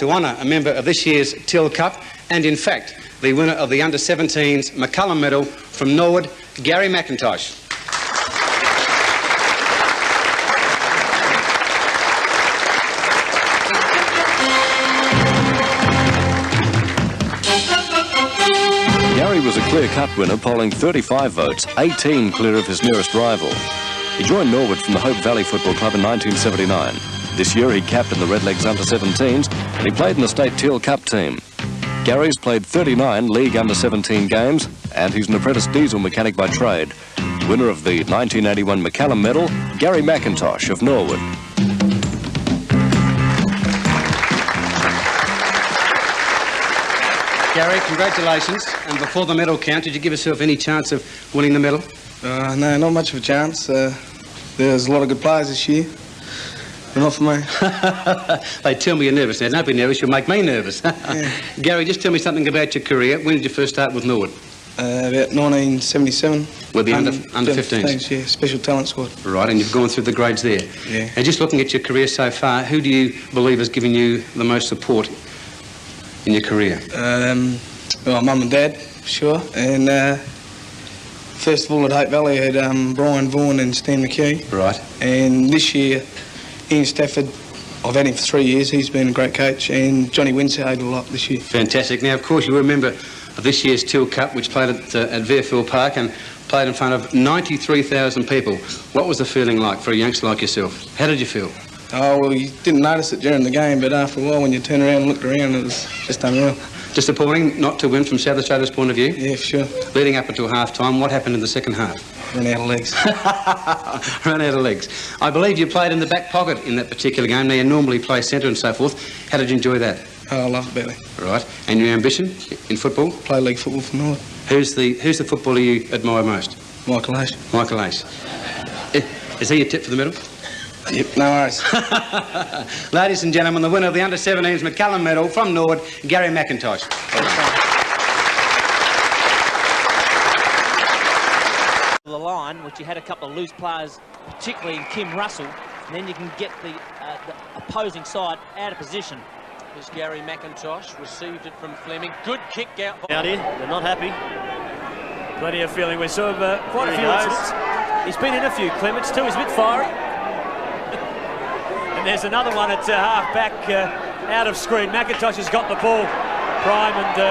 to honour a member of this year's Till Cup and, in fact, the winner of the Under-17s McCullum Medal from Norwood, Garry Mcintosh. Garry was a clear-cut winner, polling 35 votes, 18 clear of his nearest rival. He joined Norwood from the Hope Valley Football Club in 1979. This year he captained the Redlegs Under-17s and he played in the State Teal Cup team. Garry's played 39 League Under-17 games and he's an apprentice diesel mechanic by trade. Winner of the 1981 McCullum Medal, Garry Mcintosh of Norwood. Garry, congratulations. And before the medal count, did you give yourself any chance of winning the medal? No, not much of a chance. There's a lot of good players this year, but not for me. They tell me you're nervous. Now, don't be nervous, you'll make me nervous. Yeah. Gary, just tell me something about your career. When did you first start with Norwood? About 1977. With the under-15s? Yeah, special talent squad. Right, and you've gone through the grades there. Yeah. And just looking at your career so far, who do you believe has given you the most support in your career? Well, Mum and Dad, for sure. And first of all at Hope Valley, I had Brian Vaughan and Stan McKee. Right. And this year, Ian Stafford, I've had him for 3 years. He's been a great coach. And Johnny Winside a lot this year. Fantastic. Now, of course, you remember this year's Till Cup, which played at Fairfield Park and played in front of 93,000 people. What was the feeling like for a youngster like yourself? How did you feel? Oh, well, you didn't notice it during the game, but after a while, when you turned around and looked around, it was just unreal. Disappointing not to win from South Australia's point of view? Yeah, for sure. Leading up until half-time, what happened in the second half? Ran out of legs. Ran out of legs. I believe you played in the back pocket in that particular game. Now, you normally play centre and so forth. How did you enjoy that? Oh, I love it badly. Right. And your ambition in football? Play league football for Norwood. Who's the footballer you admire most? Michael Ash. Michael Ash. Is he your tip for the medal? Yep, no worries. Ladies and gentlemen, the winner of the Under-17s McCullum Medal from Norwood, Garry Mcintosh. The line, which you had a couple of loose players, particularly in Kim Russell, and then you can get the opposing side out of position. Here's Garry Mcintosh, received it from Fleming. Good kick out. Out here, they're not happy. Plenty of feeling. We saw quite a few incidents. He's been in a few, Clements too. He's a bit fiery. And there's another one at half-back, out of screen. Mcintosh has got the ball, prime, and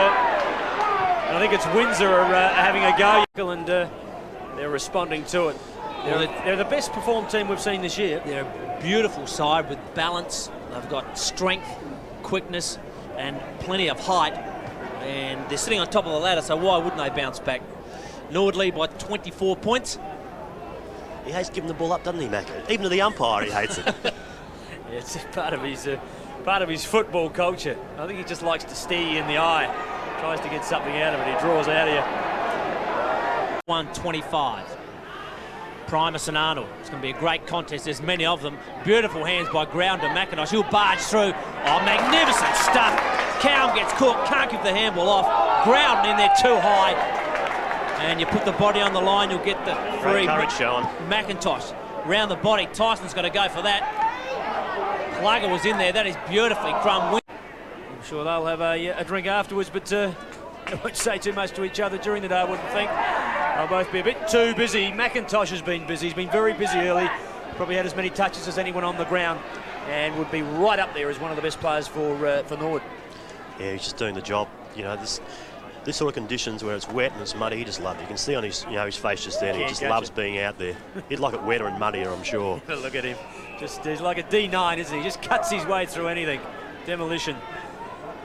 I think it's Windsor are having a go. And they're responding to it. They're the best performed team we've seen this year. They're a beautiful side with balance. They've got strength, quickness, and plenty of height. And they're sitting on top of the ladder, so why wouldn't they bounce back? Norwood lead by 24 points. He hates giving the ball up, doesn't he, Mac? Even to the umpire, he hates it. It's part of his football culture. I think he just likes to stare you in the eye. Tries to get something out of it. He draws out of you. 125. Primus and Arnold. It's going to be a great contest. There's many of them. Beautiful hands by Grounder. Mcintosh. He'll barge through. Oh, magnificent stuff. Cowan gets caught. Can't keep the handball off. Ground in there too high. And you put the body on the line, you'll get the free. Courage showing. Mcintosh round the body. Tyson's got to go for that. Plugger was in there. That is beautifully Crum. I'm sure they'll have a drink afterwards, but they won't say too much to each other during the day, I wouldn't think. They'll both be a bit too busy. Mcintosh has been busy. He's been very busy early. Probably had as many touches as anyone on the ground and would be right up there as one of the best players for Norwood. Yeah, he's just doing the job. You know, this sort of conditions where it's wet and it's muddy, he just loves it. You can see on his, his face just then, he just loves being out there. He'd like it wetter and muddier, I'm sure. Look at him. He's like a D9, isn't he? Just cuts his way through anything. Demolition.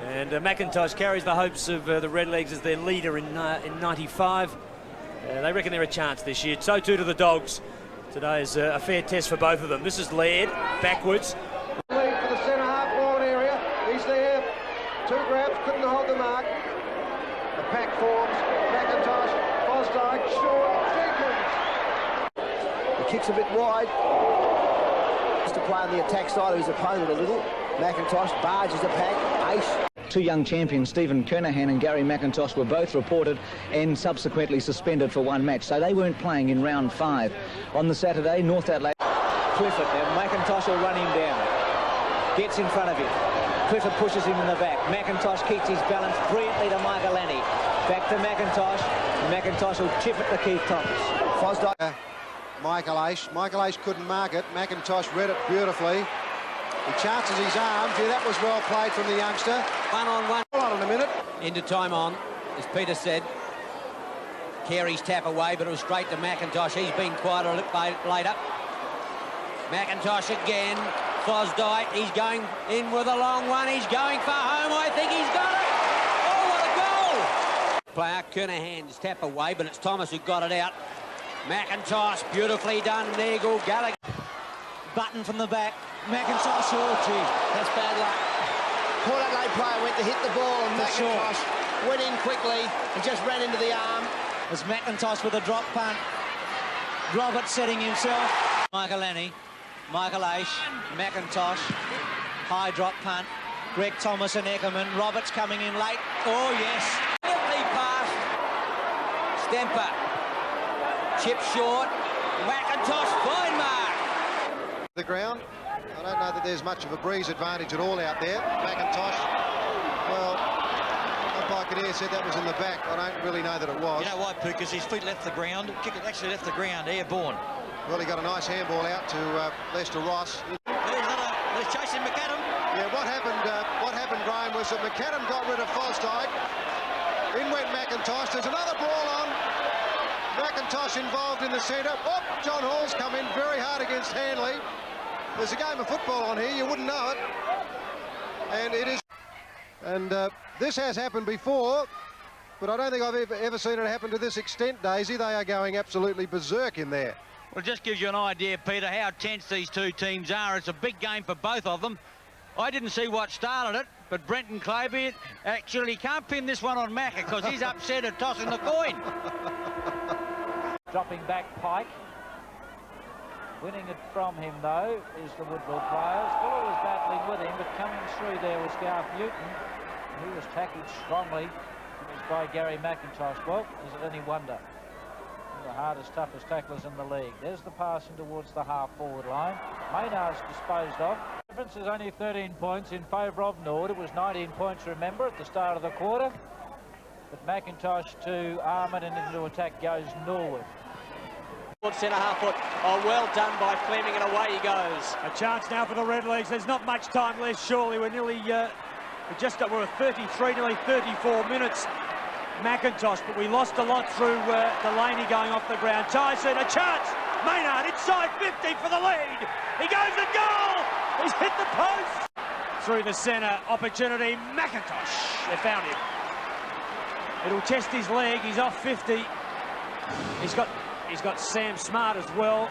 And Mcintosh carries the hopes of the Redlegs as their leader in 95. They reckon they're a chance this year. So too do the Dogs. Today is a fair test for both of them. This is Laird, backwards. Lead for the centre half forward area. He's there. Two grabs, couldn't hold the mark. The pack forms. Mcintosh, Fosdyke, Short, Jenkins. The kick's a bit wide. To play on the attack side of his opponent a little. Mcintosh barges the pack. Ace. Two young champions, Stephen Kernahan and Garry Mcintosh, were both reported and subsequently suspended for one match, so they weren't playing in round 5. On the Saturday, North Adelaide. Clifford, now Mcintosh will run him down. Gets in front of him. Clifford pushes him in the back. Mcintosh keeps his balance brilliantly to Michaelani. Back to Mcintosh. Mcintosh will chip it to Keith Thomas. Fosdyke, Michael Aish couldn't mark it. Mcintosh read it beautifully. He chances his arm. Gee, that was well played from the youngster. One-on-one. Hold on a minute. Into time on, as Peter said. Carey's tap away, but it was straight to Mcintosh. He's been quite a little later. Mcintosh again. Fosdyke, he's going in with a long one. He's going for home. I think he's got it. Oh, what a goal! Player Kernahan's tap away, but it's Thomas who got it out. Mcintosh, beautifully done. Nigel Gallagher. Button from the back. Mcintosh, oh gee, that's bad luck. Port Adelaide player went to hit the ball and Mcintosh went in quickly and just ran into the arm. There's Mcintosh with a drop punt. Robert setting himself. Michaelani, Michael Aish, Mcintosh, high drop punt. Greg Thomas and Eckerman. Roberts coming in late. Oh yes. Lovely pass. Stemper. Chip short. Mcintosh, fine mark. The ground. I don't know that there's much of a breeze advantage at all out there. Mcintosh, well, Buccaneer said that was in the back. I don't really know that it was. You know why, Pooh? Because his feet left the ground. Kick it actually left the ground, airborne. Well, he got a nice handball out to Lester Ross. There's chasing McAdam. Yeah, what happened, Graham, was that McAdam got rid of Fosdyke. In went Mcintosh. There's another brawl on. Mcintosh involved in the centre. Oh, John Hall's come in very hard against Hanley. There's a game of football on here. You wouldn't know it. And it is. And this has happened before, but I don't think I've ever seen it happen to this extent, Daisy. They are going absolutely berserk in there. Well, it just gives you an idea, Peter, how tense these two teams are. It's a big game for both of them. I didn't see what started it, but Brenton Claybeard actually can't pin this one on Macca because he's upset at tossing the coin. Dropping back Pike. Winning it from him, though, is the Woodville players. Fuller was battling with him, but coming through there was Garth Newton. He was tackled strongly. It was by Garry Mcintosh. Well, is it any wonder? One of the hardest, toughest tacklers in the league. There's the pass in towards the half-forward line. Maynard's disposed of. The difference is only 13 points in favour of Nord. It was 19 points, remember, at the start of the quarter. But Mcintosh to Armand and into attack goes Norwood. Centre half foot. Oh, well done by Fleming, and away he goes. A chance now for the Redlegs. There's not much time left, surely. We're nearly, we're 33, nearly 34 minutes. Mcintosh, but we lost a lot through Delaney going off the ground. Tyson, a chance. Maynard inside 50 for the lead. He goes to goal. He's hit the post. Through the centre, opportunity. Mcintosh, they found him. It'll test his leg. He's off 50. He's got Sam Smart as well.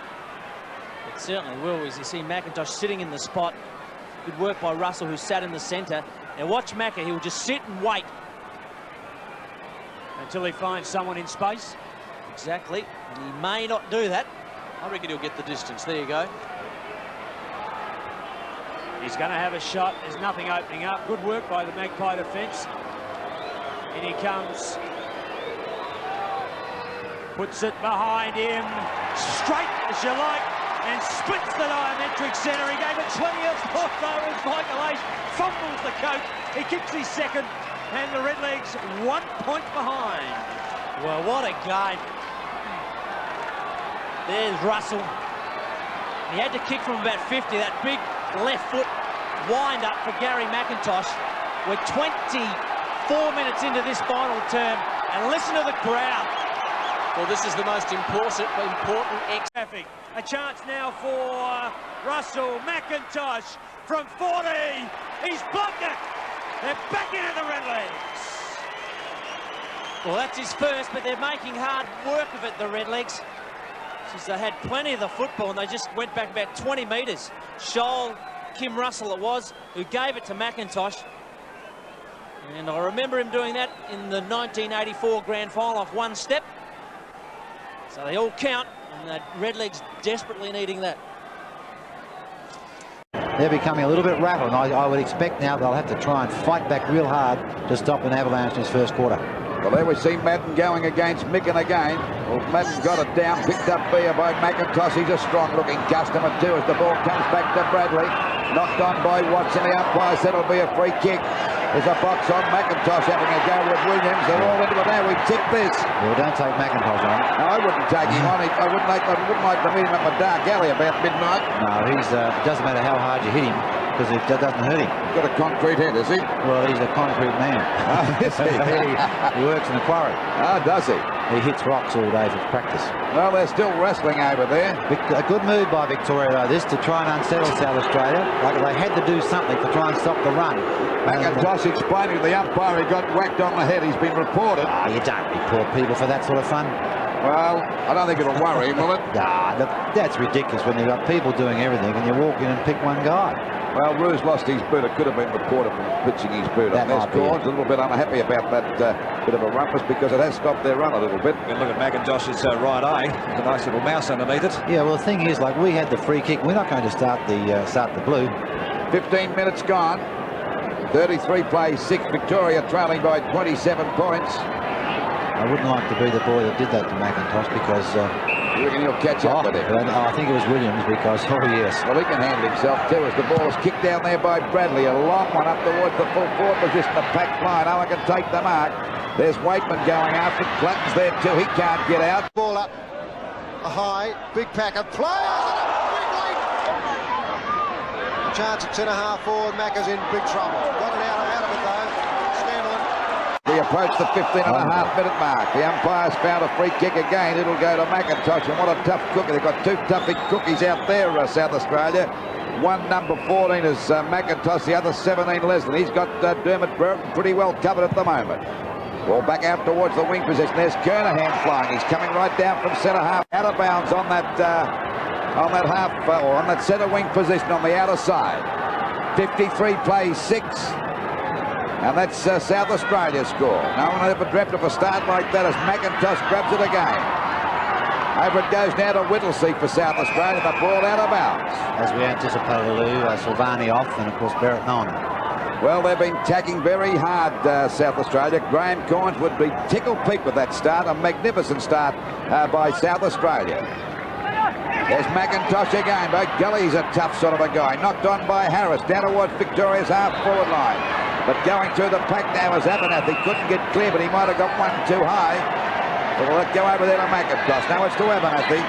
It certainly will, as you see Mcintosh sitting in the spot. Good work by Russell, who sat in the centre. Now watch Macca, he'll just sit and wait until he finds someone in space. Exactly, and he may not do that. I reckon he'll get the distance. There you go. He's going to have a shot. There's nothing opening up. Good work by the Magpie defence. In he comes. Puts it behind him, straight as you like, and splits the diametric centre. He gave it 20 off though as Michael Aish fumbles the coat. He kicks his second, and the Redlegs 1 point behind. Well, what a game. There's Russell. He had to kick from about 50, that big left foot wind up for Garry Mcintosh. We're 24 minutes into this final term, and listen to the crowd. Well, this is the most important traffic. A chance now for Russell. Mcintosh from 40. He's blocked it. They're back into the Redlegs. Well, that's his first, but they're making hard work of it, the Redlegs. Since they had plenty of the football, and they just went back about 20 metres. Scholl, Kim Russell it was, who gave it to Mcintosh. And I remember him doing that in the 1984 grand final off one step. So they all count, and the Redlegs desperately needing that. They're becoming a little bit rattled, and I would expect now they'll have to try and fight back real hard to stop an avalanche in his first quarter. Well, there we see Madden going against Micken again. Well, Madden got it down, picked up here by Mcintosh. He's a strong-looking customer too as the ball comes back to Bradley. Knocked on by Watson. The umpire said it'll be a free kick. There's a box on Mcintosh having a go with Williams. They're all into it now. We tip this. Well, don't take Mcintosh on. No, I wouldn't take him on. I wouldn't like to meet him at my dark alley about midnight. No, he's doesn't matter how hard you hit him, because it doesn't hurt him. He's got a concrete head, is he? Well, he's a concrete man. Is he? He works in a quarry. Oh, does he? He hits rocks all day for practice. Well, they're still wrestling over there. A good move by Victoria, though, this, to try and unsettle South Australia. Like, they had to do something to try and stop the run. Mcintosh explaining to the umpire he got whacked on the head. He's been reported. Oh, you don't report people for that sort of fun. Well, I don't think it'll worry him, will it? Nah, look, that's ridiculous when you've got people doing everything and you walk in and pick one guy. Well, Ruse lost his boot. It could have been reported for pitching his boot. That There's might be Corns a little bit unhappy about that bit of a rumpus because it has stopped their run a little bit. You can look at Mcintosh's right eye. There's a nice little mouse underneath it. Yeah, well, the thing is, like, we had the free kick. We're not going to start the blue. 15 minutes gone. 33 plays 6. Victoria trailing by 27 points. I wouldn't like to be the boy that did that to Mcintosh because... you reckon he'll catch up with him? I think it was Williams because, oh yes. Well, he can handle himself too as the ball is kicked down there by Bradley. A long one up towards the full forward position. The packed line. Owen can take the mark. There's Waitman going after it. Clatton's there too. He can't get out. Ball up. A high. Big pack of players. A chance at centre-half forward. Macca's in big trouble. Got it out of it though. Scanlon. We approach the 15.5-minute mark. The umpire's found a free kick again. It'll go to Mcintosh, and what a tough cookie. They've got two toughy cookies out there, South Australia. One number 14 is Mcintosh, the other 17 Leslie. He's got Dermot Burton pretty well covered at the moment. Ball back out towards the wing position. There's Kernahan flying. He's coming right down from centre half, out of bounds on that half or on that centre wing position on the outer side. 53 plays 6. And that's South Australia's score. No one ever dreamt of a start like that as Mcintosh grabs it again. Over it goes now to Whittlesey for South Australia. The ball out of bounds. As we anticipated, Lou, Silvani off and, of course, Barrett on. Well, they've been tacking very hard, South Australia. Graham Corns would be tickled-pink with that start. A magnificent start by South Australia. There's Mcintosh again. But Gully's a tough sort of a guy. Knocked on by Harris. Down towards Victoria's half-forward line. But going through the pack now is Abernathy. Couldn't get clear, but he might have got one too high. So we'll let go over there to Mcintosh. Now it's to Abernathy.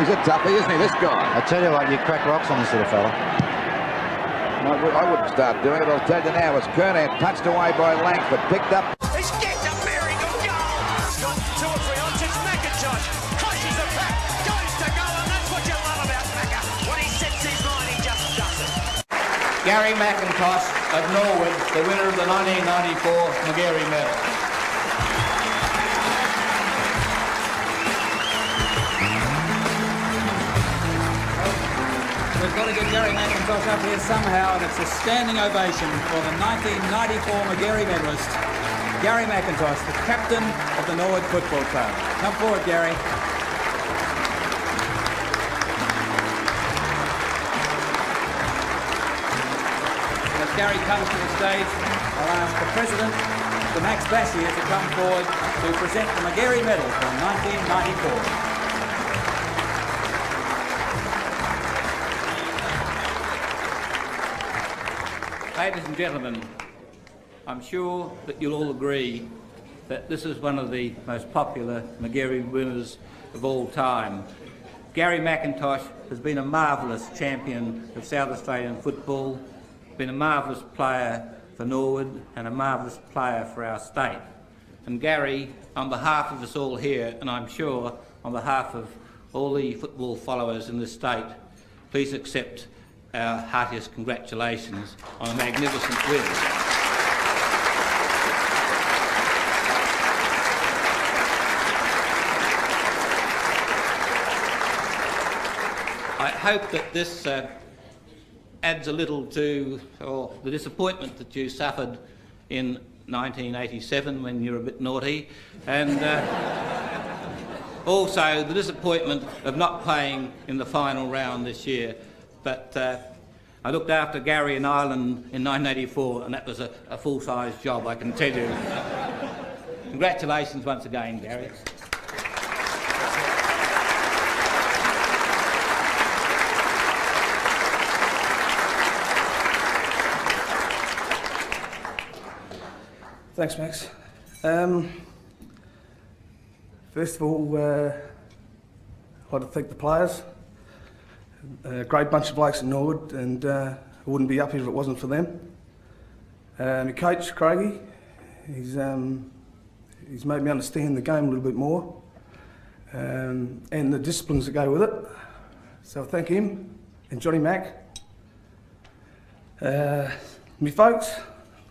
He's a toughie, isn't he, this guy? I tell you what, you crack rocks on this little fella. No, I wouldn't start doing it. I'll tell you now. It's Kernan punched away by Langford. Picked up. He's kicked a miracle goal. He's got 2 or 3 on. It's Mcintosh. Crushes the pack. Goes to goal, and that's what you love about Macca. When he sets his line, he just does it. Garry Mcintosh of Norwood, the winner of the 1994 McGarry medal. We've got to get Garry Mcintosh up here somehow, and it's a standing ovation for the 1994 McGarry medalist, Garry Mcintosh, the captain of the Norwood Football Club. Come forward, Garry. Garry comes to the stage, I'll ask the President, Sir Max Bassier, to come forward to present the McGarry Medal from 1994. Ladies and gentlemen, I'm sure that you'll all agree that this is one of the most popular McGarry winners of all time. Garry Mcintosh has been a marvellous champion of South Australian football, been a marvellous player for Norwood and a marvellous player for our state. And Garry, on behalf of us all here, and I'm sure on behalf of all the football followers in this state, please accept our heartiest congratulations on a magnificent win. I hope that this adds a little to the disappointment that you suffered in 1987 when you were a bit naughty, and also the disappointment of not playing in the final round this year. But I looked after Garry in Ireland in 1984, and that was a full-size job, I can tell you. Congratulations once again, Garry. Thanks, Max. First of all, I'd like to thank the players. A great bunch of blokes in Norwood, and I wouldn't be up here if it wasn't for them. My coach, Craigie, he's made me understand the game a little bit more, and the disciplines that go with it. So I thank him and Johnny Mack. My folks,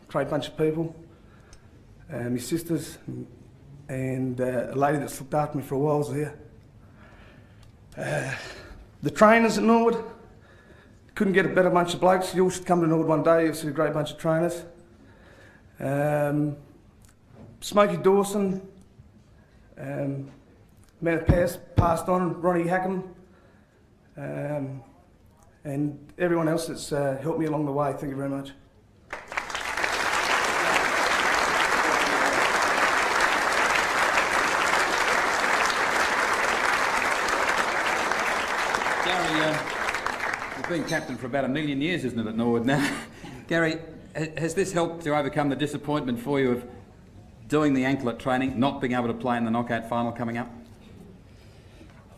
great bunch of people. My sisters and a lady that's looked after me for a while is here. The trainers at Norwood, couldn't get a better bunch of blokes. You all should come to Norwood one day, you'll see a great bunch of trainers. Smokey Dawson, man passed on, Ronnie Hackham, and everyone else that's helped me along the way. Thank you very much. Garry, you've been captain for about 1 million years, isn't it, at Norwood now? Gary, has this helped to overcome the disappointment for you of doing the anklet training, not being able to play in the knockout final coming up?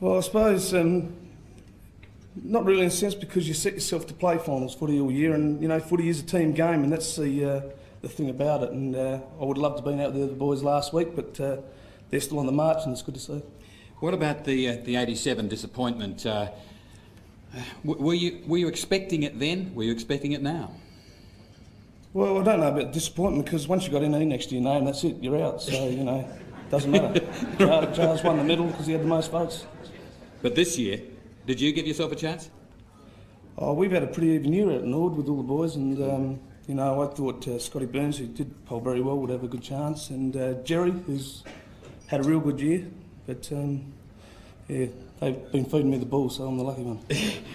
Well, I suppose not really in a sense, because you set yourself to play finals footy all year, and you know footy is a team game, and that's the thing about it. And I would love to have been out there with the boys last week, but they're still on the march, and it's good to see. What about the 87 disappointment? Were you expecting it then? Were you expecting it now? Well, I don't know about disappointment, because once you got an E next to your name, that's it, you're out. So, you know, doesn't matter. Charles won the medal because he had the most votes. But this year, did you give yourself a chance? Oh, we've had a pretty even year out at Norwood with all the boys, and you know, I thought Scotty Burns, who did poll very well, would have a good chance, and Jerry, who's had a real good year, but yeah, they've been feeding me the ball, so I'm the lucky one.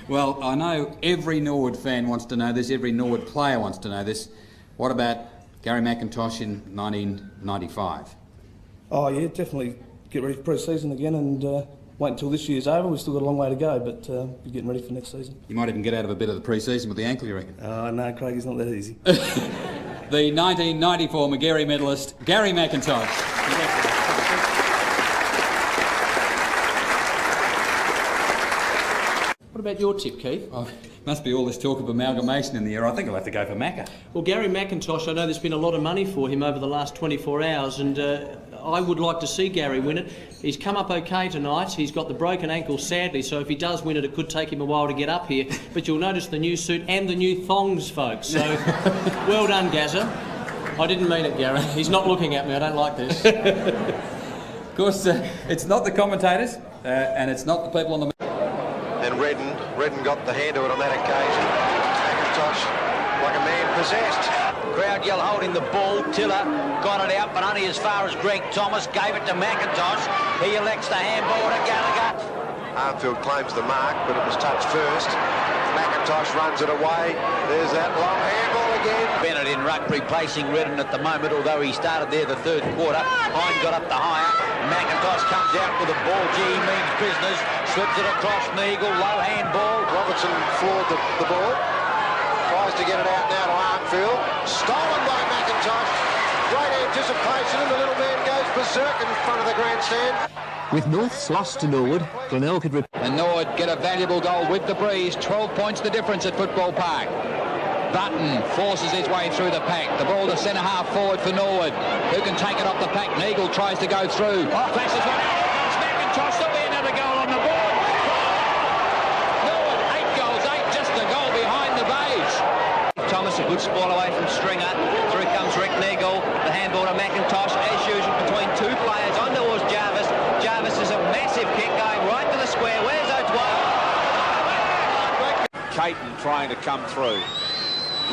Well, I know every Norwood fan wants to know this, every Norwood player wants to know this. What about Garry Mcintosh in 1995? Oh yeah, definitely get ready for pre-season again, and wait until this year's over. We've still got a long way to go, but we're getting ready for next season. You might even get out of a bit of the pre-season with the ankle, you reckon? Oh no, Craig, it's not that easy. The 1994 McGarry medalist, Garry Mcintosh. What about your tip, Keith? Oh, must be all this talk of amalgamation in the air. I think I'll have to go for Macca. Well, Garry Mcintosh, I know there's been a lot of money for him over the last 24 hours, and I would like to see Garry win it. He's come up okay tonight. He's got the broken ankle, sadly, so if he does win it, it could take him a while to get up here. But you'll notice the new suit and the new thongs, folks. So, well done, Gazza. I didn't mean it, Garry. He's not looking at me. I don't like this. Of course, it's not the commentators, and it's not the people on the... And Redden got the hand to it on that occasion. Mcintosh, like a man possessed. Crowd yell holding the ball. Tiller got it out, but only as far as Greg Thomas. Gave it to Mcintosh. He elects the handball to Gallagher. Armfield claims the mark, but it was touched first. Mcintosh runs it away. There's that long handball again. Bennett in ruck replacing Redden at the moment, although he started there the third quarter. Hine got up the higher. Mcintosh comes out with the ball. Gee, he means business. Slips it across Neagle. Low handball. Robertson floored the ball. Tries to get it out now to Armfield. Stolen by Mcintosh. Great anticipation, and the little man goes berserk in front of the grandstand. With North's loss to Norwood, Glenelg could... And Norwood get a valuable goal with the breeze. 12 points the difference at Football Park. Button forces his way through the pack. The ball to centre half forward for Norwood. Who can take it off the pack? Neagle tries to go through. Flashes one out. Here comes Mcintosh. There'll be another goal on the board. Norwood, 8 goals, 8. Just a goal behind the beige. Thomas, a good spoil away from Stringer. Through comes Rick Neagle. The handball to Mcintosh. As usual, between two players on towards Jarvis. Jarvis is a massive kick going right to the square. Where's O'Dwyer? Caton trying to come through.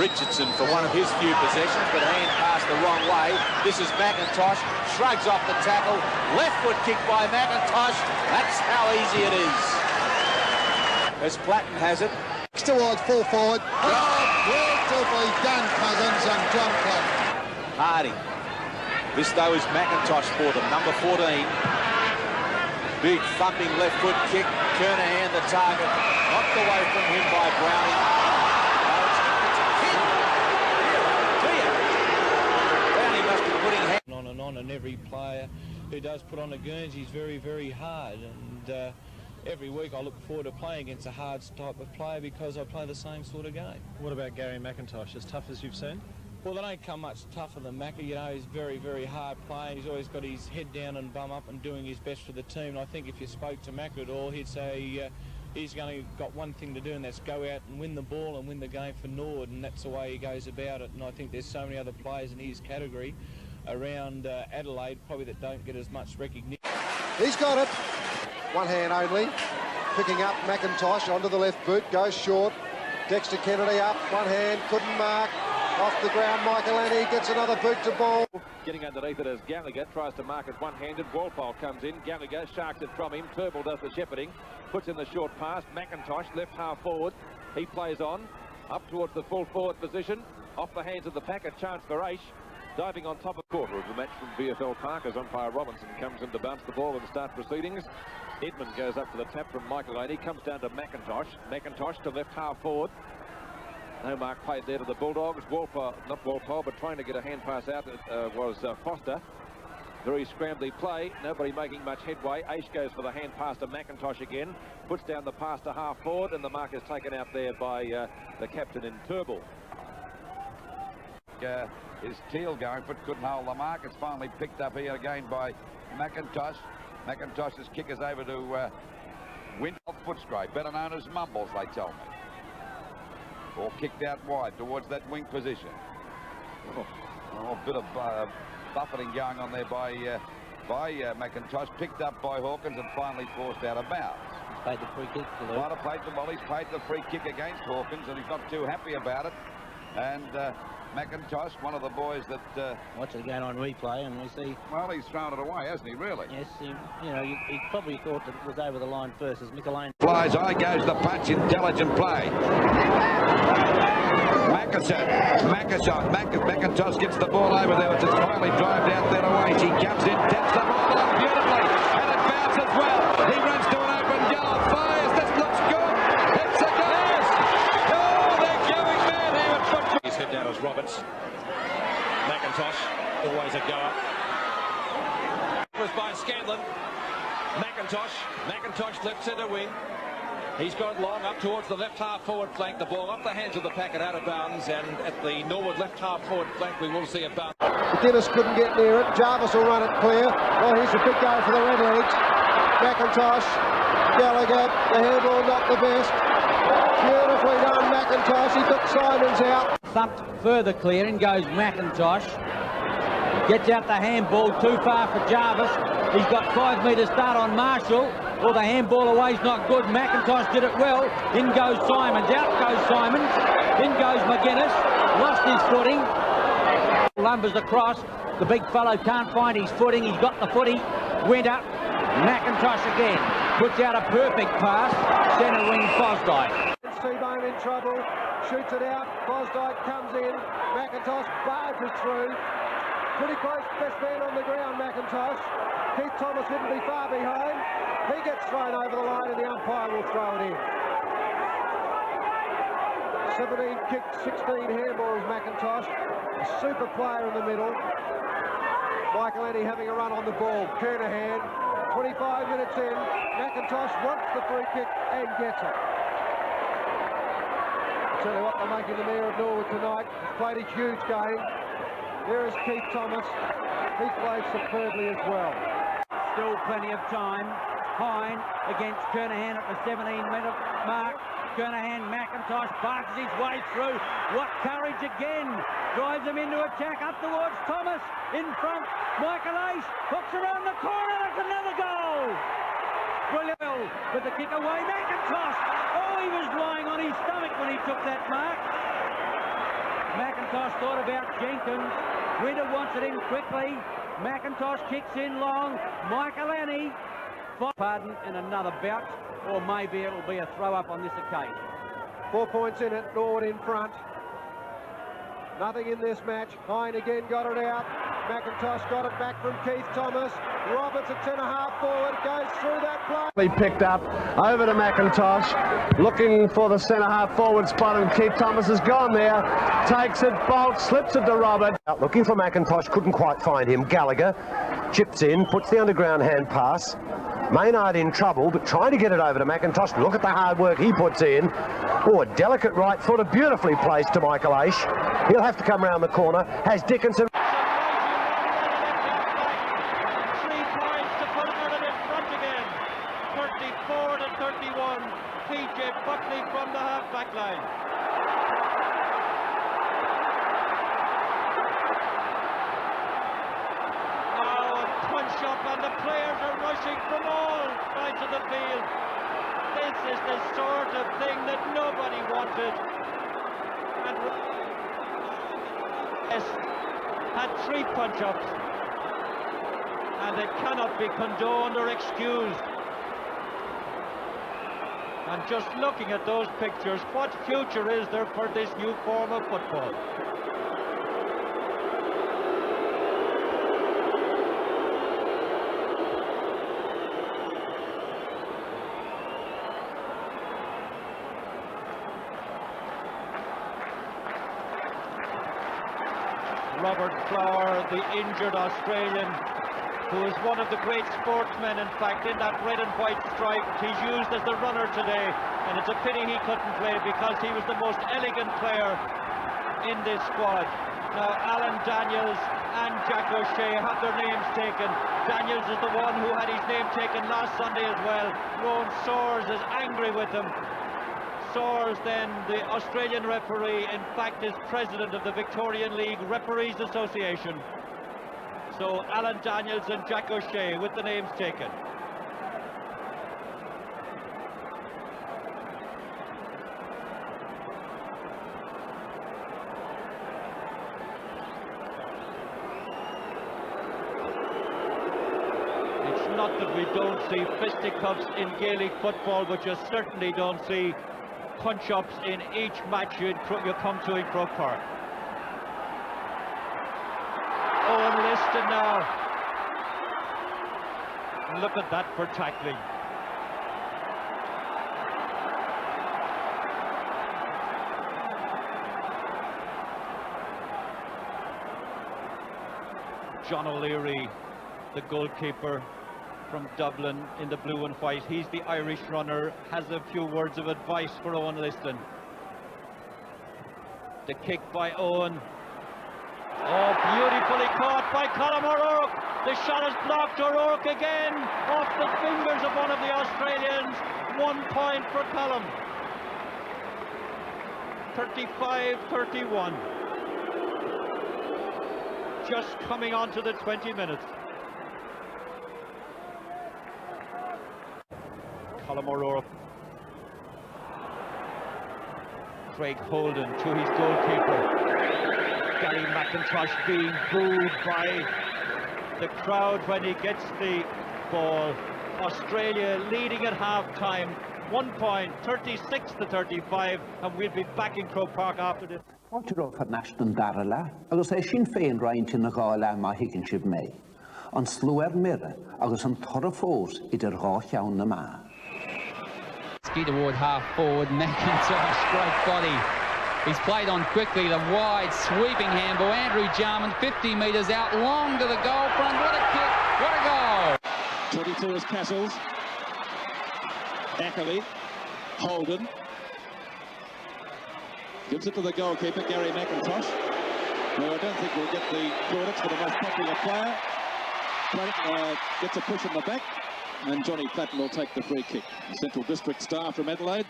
Richardson for one of his few possessions, but hand passed the wrong way. This is Mcintosh, shrugs off the tackle, left foot kick by Mcintosh. That's how easy it is. As Platten has it. Towards full forward. Beautifully done, Cousins and John Platten. Hardy. This though is Mcintosh for them, number 14. Big thumping left foot kick. Kernahan the target. Knocked away from him by Browning. Browning must be putting and every player who does put on the Guernseys very, very hard. And every week I look forward to playing against a hard type of player because I play the same sort of game. What about Garry Mcintosh, as tough as you've seen? Well, they don't come much tougher than Macca. You know, he's very, very hard playing. He's always got his head down and bum up and doing his best for the team. And I think if you spoke to Macca at all, he'd say he's got one thing to do, and that's go out and win the ball and win the game for Norwood, and that's the way he goes about it. And I think there's so many other players in his category around Adelaide probably that don't get as much recognition. He's got it. One hand only. Picking up Mcintosh onto the left boot, goes short. Dexter Kennedy up, one hand, couldn't mark. Off the ground, Michael gets another boot to ball. Getting underneath it as Gallagher tries to mark it one-handed. Walpole comes in. Gallagher sharks it from him. Turnbull does the shepherding. Puts in the short pass. Mcintosh, left half forward. He plays on. Up towards the full forward position. Off the hands of the pack. A chance for Aish. Diving on top of quarter of the match from VFL Park as umpire Robinson comes in to bounce the ball and start proceedings. Edmund goes up for the tap from Michael Laney. Comes down to Mcintosh. Mcintosh to left half forward. No mark played there to the Bulldogs. Walpole, not Walpole, but trying to get a hand pass out was Foster. Very scrambly play. Nobody making much headway. Aish goes for the hand pass to Mcintosh again. Puts down the pass to half forward, and the mark is taken out there by the captain in Turnbull. His Teal going for it, couldn't hold the mark. It's finally picked up here again by Mcintosh. Mcintosh's kick is over to Winfield Footscray, better known as Mumbles, they tell me. Or kicked out wide towards that wing position. Oh, a bit of buffeting going on there by Mcintosh, picked up by Hawkins and finally forced out of bounds. He's played the free kick. Might have played he's played the free kick against Hawkins, and he's not too happy about it. And Mcintosh, one of the boys that... Watch it going on replay, and we see... Well, he's thrown it away, hasn't he, really? Yes, he probably thought that it was over the line first as Michelane... Flies high, goes the punch, intelligent play. Mcintosh gets the ball over there, it's finally drived out there away. He comes in, taps the ball up beautifully, and it bounces well. He runs to an open goal, fires, this looks good. It's a goal! Oh, they're going mad here at football. He's head down as Roberts. Mcintosh, always a goer. It was by Scanlon. Mcintosh left centre wing. He's got it long up towards the left half forward flank. The ball off the hands of the packet out of bounds, and at the Norwood left half forward flank we will see a bounce. McGuinness couldn't get near it. Jarvis will run it clear. Well, here's a big go for the Redlegs. Mcintosh, Gallagher, the handball not the best. Beautifully done, Mcintosh. He took Simons out. Thumped further clear, in goes Mcintosh. Gets out the handball, too far for Jarvis. He's got 5 metres start on Marshall. Well, the handball away's not good. Mcintosh did it well. In goes Simons. Out goes Simons. In goes McGuinness. Lost his footing. Lumbers across. The big fellow can't find his footing. He's got the footy. Went up. Mcintosh again. Puts out a perfect pass. Centre wing Fosdyke. Seabohm in trouble. Shoots it out. Fosdyke comes in. Mcintosh barges through. Pretty close, best man on the ground, Mcintosh. Keith Thomas wouldn't be far behind. He gets thrown over the line and the umpire will throw it in. 17 kicked, 16 handballs, Mcintosh. A super player in the middle. Michael Laney having a run on the ball. Kernahan, 25 minutes in. Mcintosh wants the free kick and gets it. I'll tell you what, they're making the mayor of Norwood tonight. He's played a huge game. There is Keith Thomas. He played superbly as well. Still plenty of time. Hine against Kernahan at the 17-minute mark. Kernahan, Mcintosh barges his way through. What courage again. Drives him into attack up towards Thomas. In front, Michael Aish hooks around the corner. That's another goal. Brilliant. With the kick away, Mcintosh. Oh, he was lying on his stomach when he took that mark. Mcintosh thought about Jenkins. Winter wants it in quickly. Mcintosh kicks in long. Michael Laney. Pardon, and another bout, or maybe it'll be a throw-up on this occasion. 4 points in it, Norwood in front. Nothing in this match. Hine again got it out. McIntosh got it back from Keith Thomas. Roberts at centre-half forward, goes through that play. He picked up over to McIntosh, looking for the centre-half forward spot, and Keith Thomas has gone there, takes it, bolts, slips it to Robert. Looking for McIntosh, couldn't quite find him. Gallagher chips in, puts the underground hand pass. Maynard in trouble, but trying to get it over to McIntosh. Look at the hard work he puts in. Oh, a delicate right footer, beautifully placed to Michael Aish. He'll have to come round the corner. Has Dickinson. 3 points to put Ireland in front again. 34-31. PJ Buckley from the half-back line. Up and the players are rushing from all sides of the field. This is the sort of thing that nobody wanted. And had 3 punch-ups, and it cannot be condoned or excused. And just looking at those pictures, what future is there for this new form of football? Robert Flower, the injured Australian, who is one of the great sportsmen, in fact, in that red and white stripe. He's used as the runner today, and it's a pity he couldn't play because he was the most elegant player in this squad. Now, Alan Daniels and Jack O'Shea have their names taken. Daniels is the one who had his name taken last Sunday as well. Rowan Soares is angry with him. Soares, then, the Australian referee, in fact is president of the Victorian League Referees Association. So Alan Daniels and Jack O'Shea with the names taken. It's not that we don't see fisticuffs in Gaelic football, but you certainly don't see punch-ups in each match you come to in Croke Park. Owen Liston now. Look at that for tackling. John O'Leary, the goalkeeper from Dublin in the blue and white. He's the Irish runner, has a few words of advice for Owen Liston. The kick by Owen. Oh, beautifully caught by Colm O'Rourke. The shot is blocked. O'Rourke again off the fingers of one of the Australians. 1 point for Colm. 35-31. Just coming on to the 20 minutes. Colm O'Rourke. Craig Holden to his goalkeeper. Garry Mcintosh being booed by the crowd when he gets the ball. Australia leading at half-time. 1 point, 36-35, and we'll be back in Croke Park after this. Áitiró for Nashton Darala, agus é sin féin roiint in na gála má higann sib mé. An slúar mire, agus an torra fós idir gá cheann na má. Ski toward half forward, McIntosh, great body. He's played on quickly, the wide sweeping handball. Andrew Jarman, 50 metres out, long to the goal front. What a kick, what a goal! 22 is Castles. Ackerley, Holden. Gives it to the goalkeeper, Garry Mcintosh. No, I don't think we'll get the plaudits for the most popular player. Gets a push in the back, and Johnny Platten will take the free kick. The Central District star from Adelaide.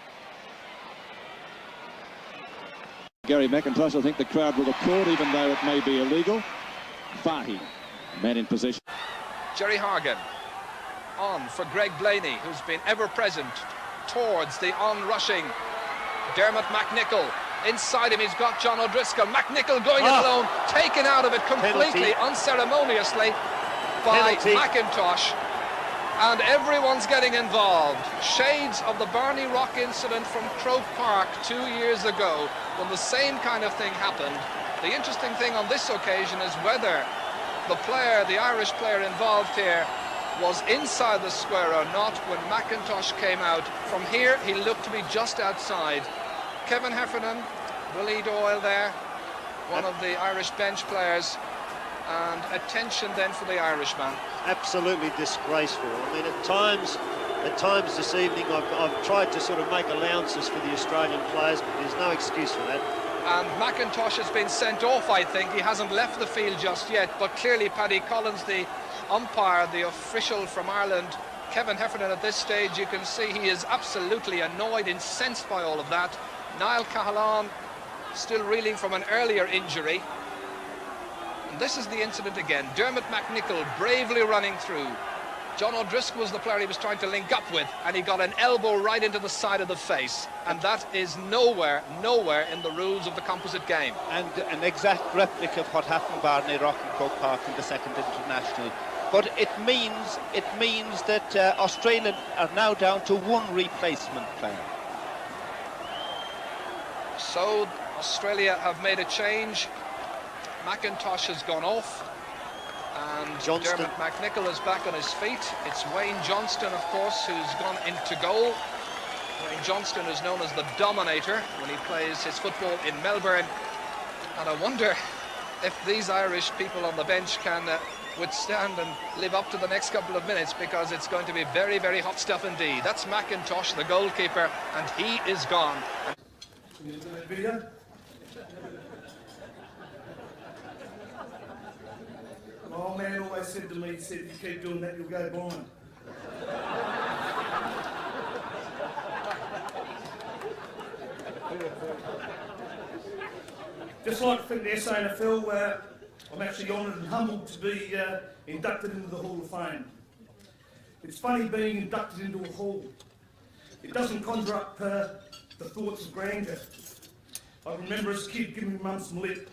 Garry Mcintosh, I think the crowd will applaud, even though it may be illegal. Fahy, man in possession. Jerry Hargan on for Greg Blaney, who's been ever present towards the on-rushing Dermot McNichol. Inside him, he's got John O'Driscoll. McNichol going it alone, taken out of it completely, unceremoniously by McIntosh. And everyone's getting involved. Shades of the Barney Rock incident from Croke Park 2 years ago, when the same kind of thing happened. The interesting thing on this occasion is whether the player, the Irish player involved here, was inside the square or not when Mcintosh came out. From here, he looked to be just outside. Kevin Heffernan, Willie Doyle there, one of the Irish bench players, and attention then for the Irishman. Absolutely disgraceful. I mean, at times this evening, I've tried to sort of make allowances for the Australian players, but there's no excuse for that. And Mcintosh has been sent off, I think. He hasn't left the field just yet, but clearly Paddy Collins, the umpire, the official from Ireland, Kevin Heffernan at this stage, you can see he is absolutely annoyed, incensed by all of that. Niall Cahalane still reeling from an earlier injury. And this is the incident again. Dermot McNichol bravely running through. John O'Driscoll was the player he was trying to link up with, and he got an elbow right into the side of the face. And that is nowhere in the rules of the composite game. And an exact replica of what happened Barney Rock and Croke Park in the second international. But it means that Australia are now down to one replacement player. So Australia have made a change. Mcintosh has gone off, and Johnston. Dermot McNichol is back on his feet. It's Wayne Johnston, of course, who's gone into goal. Wayne Johnston is known as the Dominator when he plays his football in Melbourne. And I wonder if these Irish people on the bench can withstand and live up to the next couple of minutes, because it's going to be very, very hot stuff indeed. That's Mcintosh, the goalkeeper, and he is gone. Video. My old man always said to me, he said, if you keep doing that, you'll go blind. Just like to think the SANFL, I'm actually honoured and humbled to be inducted into the Hall of Fame. It's funny being inducted into a hall. It doesn't conjure up the thoughts of grandeur. I remember as a kid giving my mum some lip,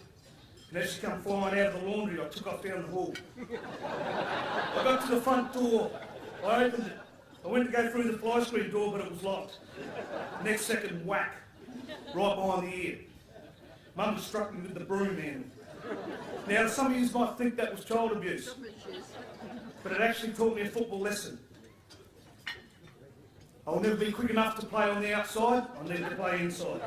and as she come flying out of the laundry, I took off down the hall. I got to the front door, I opened it. I went to go through the fly screen door, but it was locked. Next second, whack, right behind the ear. Mum struck me with the broom handle. Now, some of you might think that was child abuse, but it actually taught me a football lesson. I'll never be quick enough to play on the outside, I'll need to play inside.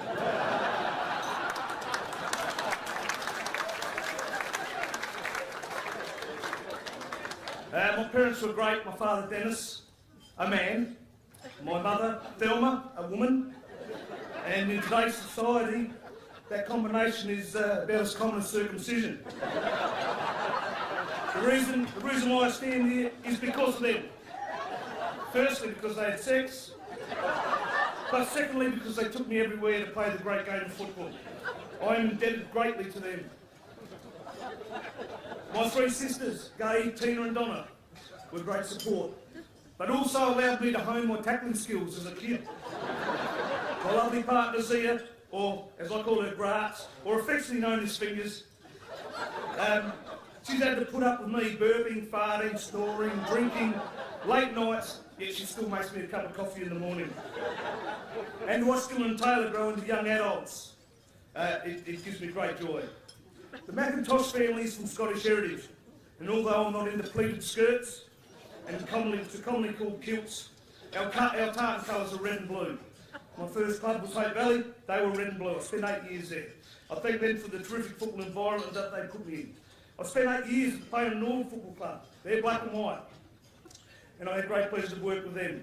My parents were great. My father, Dennis, a man. My mother, Thelma, a woman. And in today's society, that combination is about as common as circumcision. The reason why I stand here is because of them. Firstly, because they had sex, but secondly, because they took me everywhere to play the great game of football. I am indebted greatly to them. My three sisters, Garry, Tina and Donna, were great support, but also allowed me to hone my tackling skills as a kid. My lovely partner Zia, or as I call her, Gratz, or affectionately known as Fingers, she's had to put up with me burping, farting, snoring, drinking, late nights, yet she still makes me a cup of coffee in the morning. And to watch Dylan and Taylor grow into young adults, it gives me great joy. The Mcintosh family is from Scottish heritage, and although I'm not into pleated skirts and commonly called kilts, our tartan colours are red and blue. My first club was Hope Valley, they were red and blue. I spent 8 years there. I thank them for the terrific football environment that they put me in. I spent 8 years playing at Northern Football Club. They're black and white, and I had great pleasure to work with them.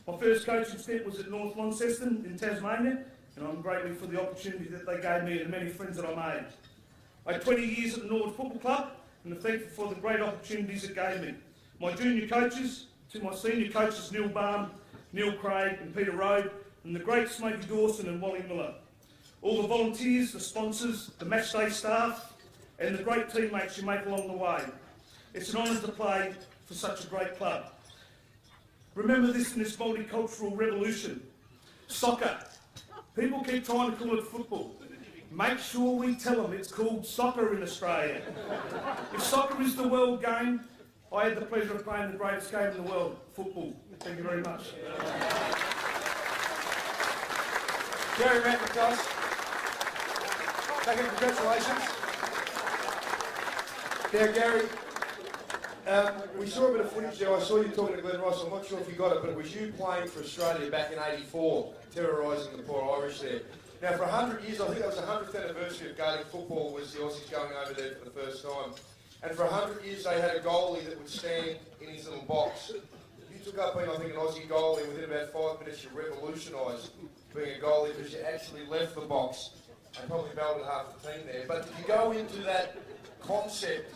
My first coaching stint was at North Launceston in Tasmania, and I'm grateful for the opportunity that they gave me and the many friends that I made. I had 20 years at the Northern Football Club, and I'm thankful for the great opportunities it gave me. My junior coaches, to my senior coaches Neil Barn, Neil Craig and Peter Rode, and the great Smokey Dawson and Wally Miller. All the volunteers, the sponsors, the matchday staff, and the great teammates you make along the way. It's an honour to play for such a great club. Remember this in this multicultural revolution. Soccer. People keep trying to call it football. Make sure we tell them it's called soccer in Australia. If soccer is the world game, I had the pleasure of playing the greatest game in the world, football. Thank you very much. Garry Mcintosh, second, congratulations. Now, Garry, We saw a bit of footage there. I saw you talking to Glenn Ross. I'm not sure if you got it, but it was you playing for Australia back in '84, terrorising the poor Irish there. Now, for 100 years, I think it was the 100th anniversary of Gaelic football was the Aussies going over there for the first time. And for 100 years, they had a goalie that would stand in his little box. You took up being, I think, an Aussie goalie. Within about 5 minutes, you revolutionised being a goalie because you actually left the box and probably belted half the team there. But did you go into that concept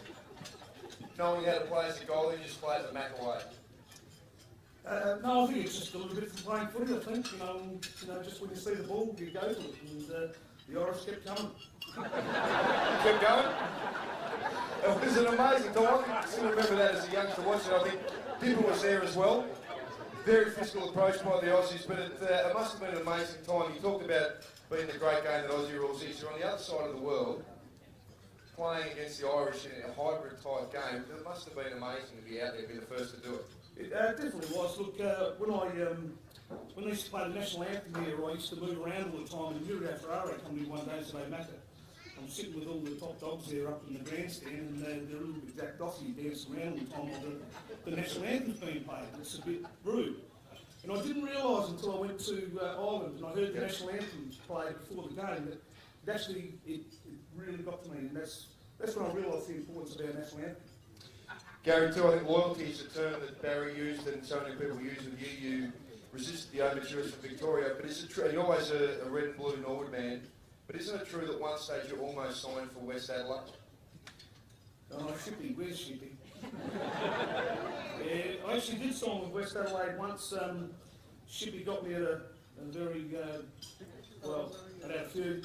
knowing how to play as a goalie and just play the Mac away? No, I think it's just a little bit from playing footy, I think. You know, just when you see the ball, you go to it. And the Irish kept coming. Kept going? It was an amazing time. I still remember that as a youngster watching. I think Dipper was there as well. Very physical approach by the Aussies, but it must have been an amazing time. You talked about being the great game that Aussie rules is. You're on the other side of the world, playing against the Irish in a hybrid type game. It must have been amazing to be out there and be the first to do it. It definitely was. Look, when they used to play the national anthem here, I used to move around all the time, and Yuri Ferrari come in one day and said, "Macca, I'm sitting with all the top dogs there up in the grandstand, and they're a little bit jacked off, you dance around all the time while the national anthem's being played. It's a bit rude." And I didn't realise until I went to Ireland and I heard the national anthem played before the game that it really got to me, and that's when I realised the importance of our national anthem. Garry, too, I think loyalty is a term that Barry used and so many people use with you. You resisted the overtures from Victoria, but is it true? You're always a red and blue Norwood man, but isn't it true that one stage you almost signed for West Adelaide? Oh, Shippy, where's Shippy? Yeah, I actually did sign with West Adelaide once. Shippy got me at a very, well, at a few.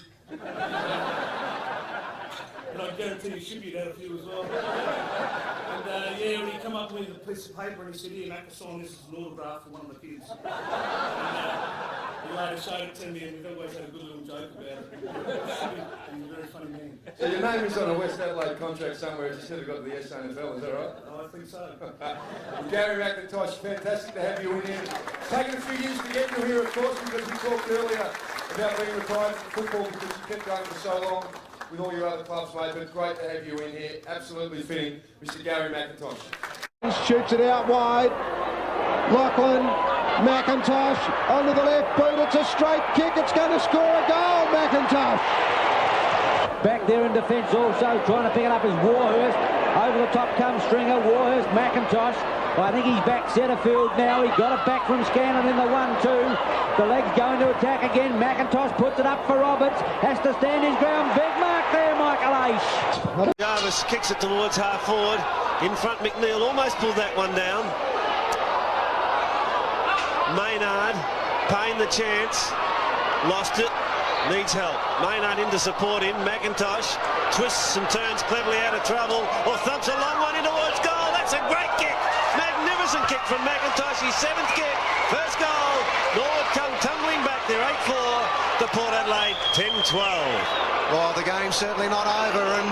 And I guarantee you Shippy had a few as well. And yeah, when he come up with a piece of paper and he said, "Here, Mac, sign this as an autograph for one of the kids." And he later showed it to me, and we've always had a good little joke about it. Shippy, he's a very funny man. So your name is on a West Adelaide contract somewhere, it's just never got to the Sanfl, is that right? I think so. Garry Mcintosh, fantastic to have you in here. It's taken a few years to get you here, of course, because we talked earlier about being retired from football because you kept going for so long with all your other clubs, mate, but great to have you in here. Absolutely fitting, Mr. Garry Mcintosh. Shoots it out wide. Lachlan, Mcintosh onto the left boot. It's a straight kick. It's going to score a goal, Mcintosh. Back there in defence also, trying to pick it up is Warhurst. Over the top comes Stringer, Warhurst, Mcintosh. I think he's back centre field now. He got it back from Scanlon in the 1-2. The leg's going to attack again. Mcintosh puts it up for Roberts. Has to stand his ground. Big mark there, Michael Aish. Jarvis kicks it towards half forward. In front, McNeil almost pulled that one down. Maynard, Payne the chance. Lost it. Needs help. Maynard in to support him. Mcintosh twists and turns cleverly out of trouble, or thumps a long one in towards goal. That's a great kick. Magnificent kick from Mcintosh. His 7th kick. First goal. Norwood come tumbling back there. 8-4 to Port Adelaide. 10-12. Well, the game's certainly not over, and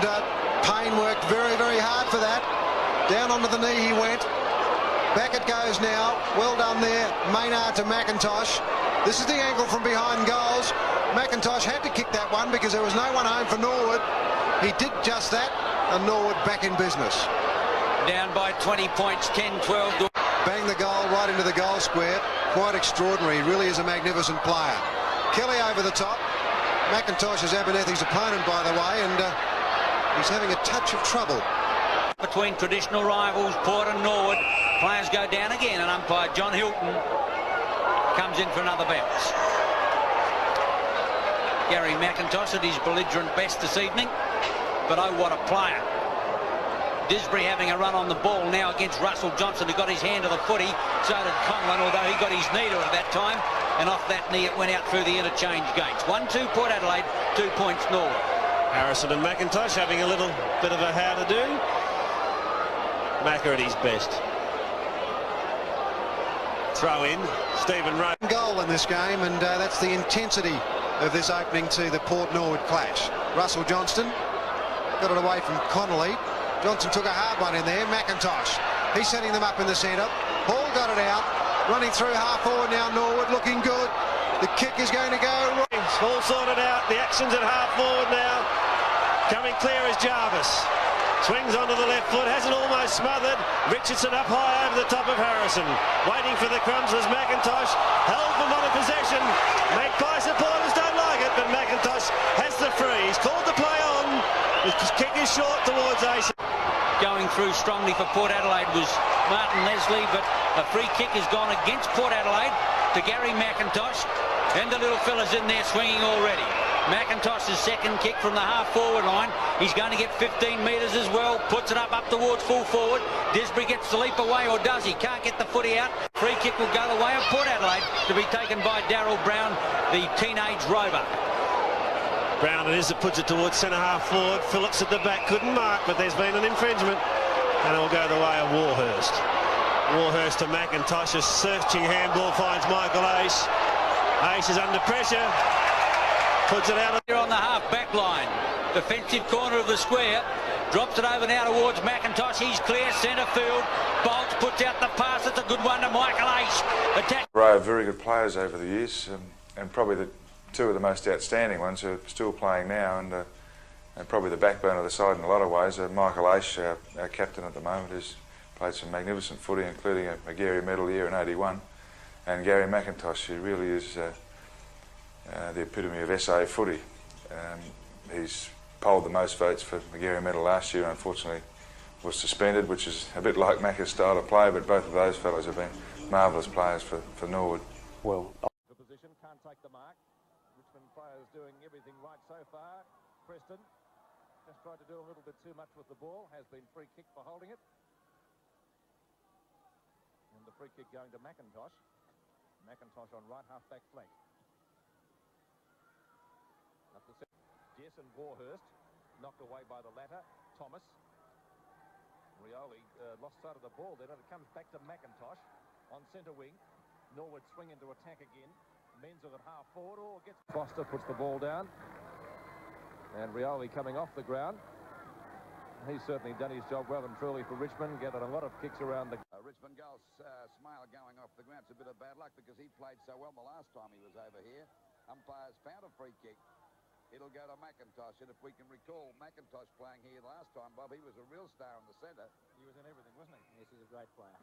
Payne worked very, very hard for that. Down onto the knee he went. Back it goes now. Well done there. Maynard to Mcintosh. This is the angle from behind goals. Mcintosh had to kick that one because there was no one home for Norwood. He did just that, and Norwood back in business. Down by 20 points, 10-12. Bang the goal right into the goal square. Quite extraordinary. He really is a magnificent player. Kelly over the top. Mcintosh is Abernethy's opponent, by the way, and he's having a touch of trouble. Between traditional rivals, Port and Norwood. Players go down again, and umpire John Hilton comes in for another bounce. Garry Mcintosh at his belligerent best this evening, but oh, what a player. Disbury having a run on the ball now against Russell Johnson, who got his hand to the footy. So did Conlon, although he got his knee to it at that time, and off that knee it went out through the interchange gates. 1-2 Port Adelaide, 2 points Norwood. Harrison and Mcintosh having a little bit of a how to do. Macca at his best. Throw in, Stephen Rowe. Goal in this game, and that's the intensity of this opening to the Port Norwood clash. Russell Johnston got it away from Connolly. Johnson took a hard one in there. Mcintosh, he's setting them up in the centre. Hall got it out, running through half forward now. Norwood looking good. The kick is going to go right. All sorted out. The action's at half forward now. Coming clear is Jarvis. Swings onto the left foot, has it almost smothered. Richardson up high over the top of Harrison. Waiting for the crumbs was Mcintosh. Held for not a possession. Magpie supporters don't like it, but Mcintosh has the free. He's called the play on. His kick is short towards Ace. Going through strongly for Port Adelaide was Martin Leslie, but a free kick has gone against Port Adelaide to Garry Mcintosh, and the little fella's in there swinging already. Mcintosh's second kick from the half-forward line. He's going to get 15 metres as well. Puts it up towards full forward. Disbury gets the leap away, or does he? Can't get the footy out. Free kick will go the way of Port Adelaide to be taken by Darryl Brown, the teenage rover. Brown it is that puts it towards centre-half forward. Phillips at the back couldn't mark, but there's been an infringement. And it will go the way of Warhurst. Warhurst to Mcintosh. A searching handball finds Michael Ace. Ace is under pressure. Puts it out. Here on the half-back line. Defensive corner of the square. Drops it over now towards Mcintosh. He's clear, centre field. Bolts puts out the pass. It's a good one to Michael Ace. Attack. Array of very good players over the years, and probably the two of the most outstanding ones who are still playing now, and probably the backbone of the side in a lot of ways. Michael Ace, our captain at the moment, who's played some magnificent footy, including a Garry medal year in '81, and Garry Mcintosh, who really is the epitome of SA footy. He's polled the most votes for the Garry medal last year, unfortunately was suspended, which is a bit like Macca's style of play, but both of those fellows have been marvellous players for Norwood. Well, the position can't take the mark. Richmond players doing everything right so far. Preston just tried to do a little bit too much with the ball. Has been free kick for holding it. And the free kick going to Mcintosh. Mcintosh on right half-back flank. Up the Jess and Warhurst knocked away by the latter. Thomas. Rioli lost sight of the ball then, and it comes back to Mcintosh on centre wing. Norwood swing into attack again. Men's at half forward. Oh, gets Foster puts the ball down. And Rioli coming off the ground. He's certainly done his job well and truly for Richmond. Gathered a lot of kicks around the... Richmond goal, Smile going off the ground. It's a bit of bad luck because he played so well the last time he was over here. Umpires found a free kick. It'll go to Mcintosh, and if we can recall Mcintosh playing here last time, Bob, he was a real star in the centre. He was in everything, wasn't he? Yes, he's a great player. I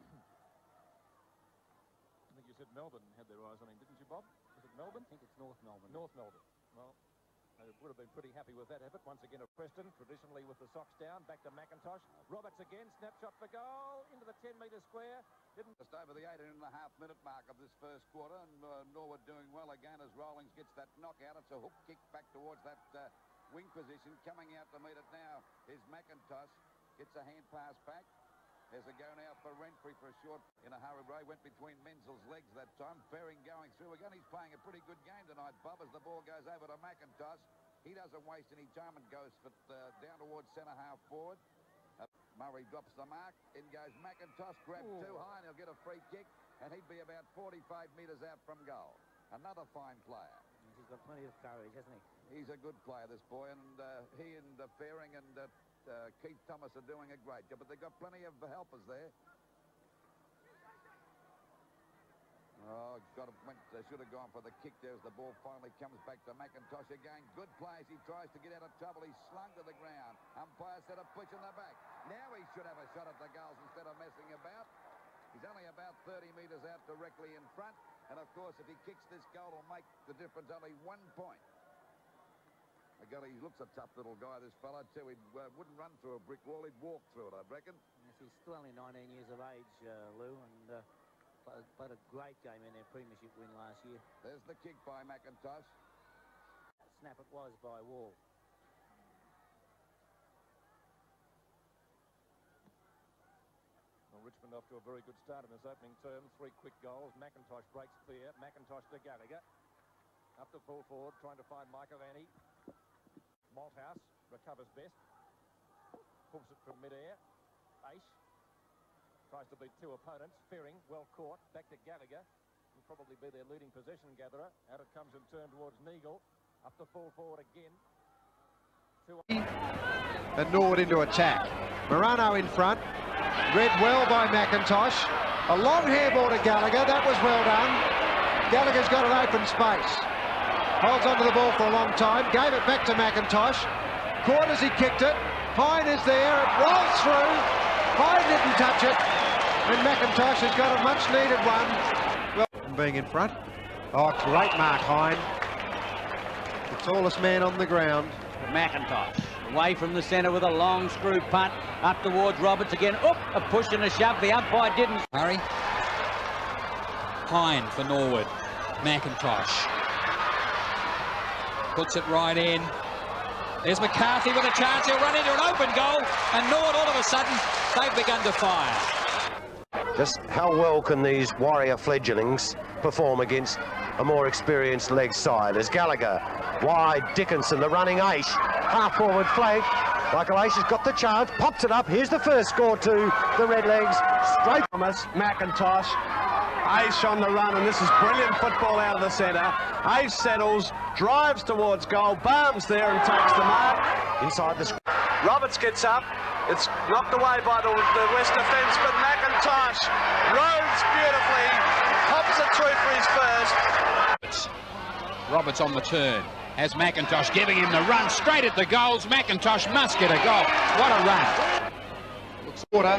think you said Melbourne had their eyes on him, didn't you, Bob? Was it Melbourne? I think it's North Melbourne. North Melbourne. Well, they would have been pretty happy with that effort. Once again, of Preston, traditionally with the socks down. Back to Mcintosh. Roberts again, snapshot for goal into the 10-metre square. Didn't just over the 18.5-minute mark of this first quarter, and Norwood doing well again as Rawlings gets that knockout. It's a hook kick back towards that wing position. Coming out to meet it now is Mcintosh. Gets a hand pass back. There's a go now for Renfrey for a short in a hurry. Ray went between Menzel's legs that time. Ferring going through again. He's playing a pretty good game tonight, Bob, as the ball goes over to Mcintosh. He doesn't waste any time and goes for, down towards centre half forward. Murray drops the mark. In goes Mcintosh. Grabbed too high, and he'll get a free kick, and he'd be about 45 metres out from goal. Another fine player. He's got plenty of courage, hasn't he? He's a good player, this boy, and he and Ferring and Keith Thomas are doing a great job, but they've got plenty of helpers there. Oh, they should have gone for the kick there as the ball finally comes back to Mcintosh again. Good play as he tries to get out of trouble. He's slung to the ground. Umpire said a push in the back. Now he should have a shot at the goals instead of messing about. He's only about 30 metres out directly in front. And, of course, if he kicks this goal, it'll make the difference only 1 point. He looks a tough little guy, this fella, too. He wouldn't run through a brick wall. He'd walk through it, I reckon. Yes, he's still only 19 years of age, Lou, and played a great game in their premiership win last year. There's the kick by Mcintosh. Snap it was by Wall. Well, Richmond off to a very good start in this opening term. 3 quick goals. Mcintosh breaks clear. Mcintosh to Gallagher. Up to full forward, trying to find Mike Avani. Malthouse recovers best. Pulls it from mid-air. Ace tries to beat 2 opponents. Ferring, well caught. Back to Gallagher. Will probably be their leading possession gatherer. Out it comes and turned towards Neagle. Up to full forward again. And Norwood into attack. Morano in front. Read well by Mcintosh. A long hairball to Gallagher. That was well done. Gallagher's got an open space. Holds onto the ball for a long time. Gave it back to Mcintosh. Caught as he kicked it. Hine is there, it rolls through. Hine didn't touch it, and Mcintosh has got a much-needed one. Well, being in front. Oh, great mark, Hine. The tallest man on the ground. Mcintosh away from the centre with a long screw punt up towards Roberts again. Oop, a push and a shove. The umpire didn't. Garry. Hine for Norwood. Mcintosh puts it right in. There's McCarthy with a chance. He'll run into an open goal, and Norwood all of a sudden they've begun to fire. Just how well can these Warrior fledglings perform against a more experienced leg side? As Gallagher, wide, Dickinson, the running ace, half-forward flank. Michael Ace has got the chance, pops it up. Here's the first score to the Redlegs. Straight from us, Mcintosh. Ace on the run, and this is brilliant football out of the centre. Ace settles, drives towards goal, Barnes there and takes the mark. Inside the square. Roberts gets up. It's knocked away by the West defence, but Mcintosh roads beautifully, pops it through for his first. Roberts on the turn. Has Mcintosh giving him the run straight at the goals. Mcintosh must get a goal. What a run. Looks water.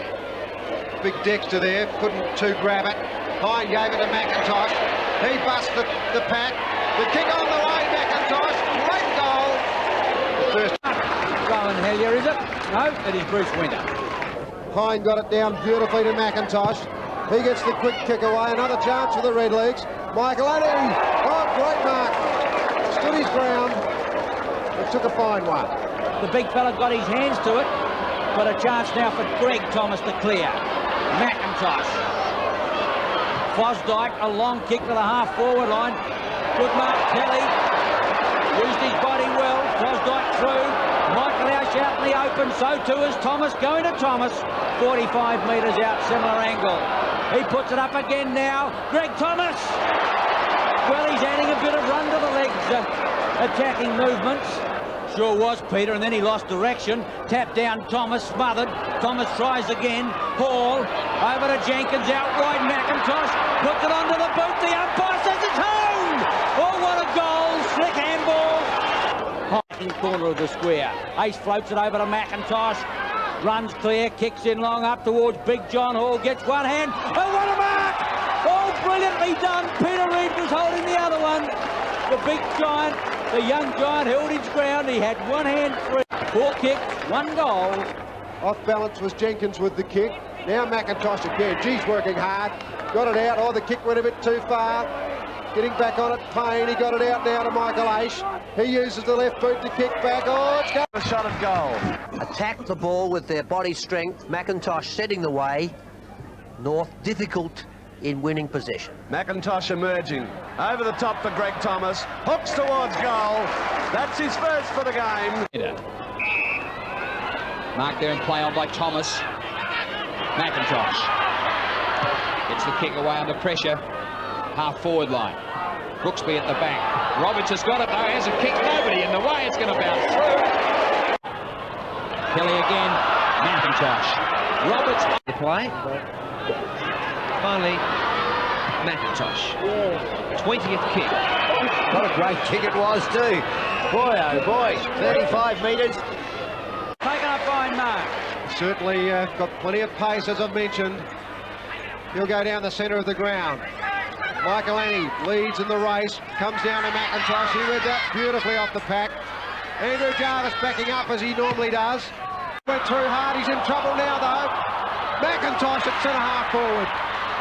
Big Dexter there, couldn't grab it. Hine gave it to Mcintosh. He busted the pack. The kick on the way, Mcintosh. Great goal. The first. Rowan Hellier, is it? No, it is Bruce Winter. Hine got it down beautifully to Mcintosh. He gets the quick kick away. Another chance for the Redlegs. Michael Annie. Oh, great mark. Stood his ground. It took a fine one. The big fella got his hands to it, but a chance now for Greg Thomas to clear. Mcintosh. Fosdyke, a long kick to the half-forward line. Good mark, Kelly. Used his body well. Fosdyke through. Michael Ash out in the open. So too is Thomas. Going to Thomas. 45 metres out, similar angle. He puts it up again now. Greg Thomas. Well, he's adding a bit of run to the legs. Attacking movements. Sure was, Peter, and then he lost direction. Tapped down Thomas, smothered. Thomas tries again. Hall over to Jenkins, out wide. Mcintosh puts it onto the boot. The umpire says it's home. Oh, what a goal. Slick handball. High corner of the square. Ace floats it over to Mcintosh. Runs clear, kicks in long up towards Big John Hall. Gets one hand. Oh, what a mark. Oh, brilliantly done. Peter Reid was holding the other one. The big giant, the young giant, held his ground. He had one hand free. 4 kicks, 1 goal. Off balance was Jenkins with the kick. Now Mcintosh again. Geez, working hard. Got it out. Oh, the kick went a bit too far. Getting back on it, Payne. He got it out now to Michael Aish. He uses the left boot to kick back. Oh, it's got a shot at goal. Attack the ball with their body strength. Mcintosh setting the way. North difficult in winning possession. Mcintosh emerging. Over the top for Greg Thomas. Hooks towards goal. That's his first for the game. Mark there and play on by Thomas. Mcintosh gets the kick away under pressure. Half-forward line. Brooksby at the back. Roberts has got it though. Has a kick. Nobody in the way. It's going to bounce through. Kelly again. Mcintosh. Roberts on the play. Finally, Mcintosh. 20th kick. What a great kick it was too. Boy, oh boy. 35 metres. Taking a fine mark. certainly got plenty of pace, as I've mentioned. He'll go down the centre of the ground. Michael Annie leads in the race, comes down to Mcintosh. He read that beautifully off the pack. Andrew Jarvis backing up as he normally does. Went through hard, he's in trouble now though. Mcintosh at centre half forward.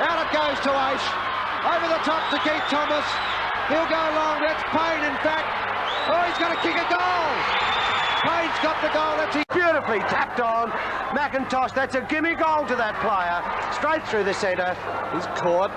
Out it goes to Ace. Over the top to Keith Thomas. He'll go long, that's Payne in fact. Oh, he's going to kick a goal. Payne's got the goal, that's beautifully tapped on. Mcintosh, that's a gimme goal to that player. Straight through the centre. He's caught.